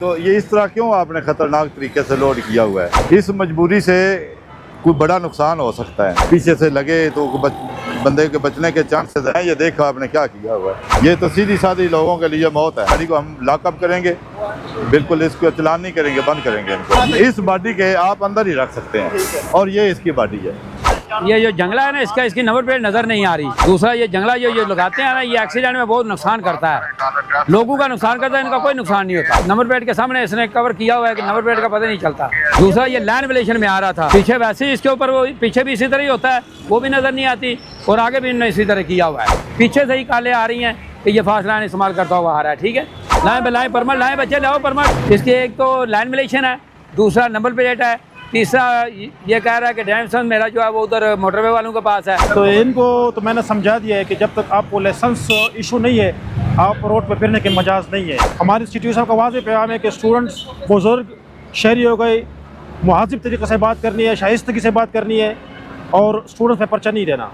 तो ये इस तरह क्यों आपने खतरनाक तरीके से लोड किया हुआ है? इस मजबूरी से कोई बड़ा नुकसान हो सकता है। पीछे से लगे तो बंदे के बचने के चांसेस हैं। ये देखो आपने क्या किया हुआ है। ये तो सीधी सादी लोगों के लिए मौत है। गाड़ी को हम लॉकअप करेंगे, बिल्कुल इसको चलान नहीं करेंगे, बंद करेंगे इनको। इस बॉडी के आप अंदर ही रख सकते हैं और ये इसकी बॉडी है। ये जो जंगला है ना, इसकी नंबर प्लेट नजर नहीं आ रही। दूसरा ये जंगला जो लगाते हैं ना, ये एक्सीडेंट में बहुत नुकसान करता है, लोगों का नुकसान करता है, इनका कोई नुकसान नहीं होता। नंबर प्लेट के सामने इसने कवर किया हुआ है कि नंबर प्लेट का पता नहीं चलता। दूसरा ये लाइन रिलेशन में आ रहा था, पीछे वैसे ही इसके ऊपर वो पीछे भी इसी तरह ही होता है, वो भी नजर नहीं आती और आगे भी इन्होंने इसी तरह किया हुआ है। पीछे से ही काले आ रही हैं कि ये फास्ट लाइन इस्तेमाल करता हुआ आ रहा है। ठीक है, लाइन परमट, लाइन बच्चे लाओ परमट। इसकी एक तो लाइन रिलेशन है, दूसरा नंबर प्लेट है, तीसरा ये कह रहा है कि ड्राइविंग मेरा जो है वो उधर मोटरवे वालों के पास है। तो इनको तो मैंने समझा दिया है कि जब तक आपको लाइसेंस इशू नहीं है, आप रोड पर फिरने के मजाज नहीं है। हमारी इंस्टीट्यूशन का वाज़ेह पैगाम है कि स्टूडेंट्स, बुजुर्ग, शहरी हो गए, मुहाजिब तरीके से बात करनी है, शाइस्तगी से बात करनी है और स्टूडेंट्स पे पर्चा नहीं देना।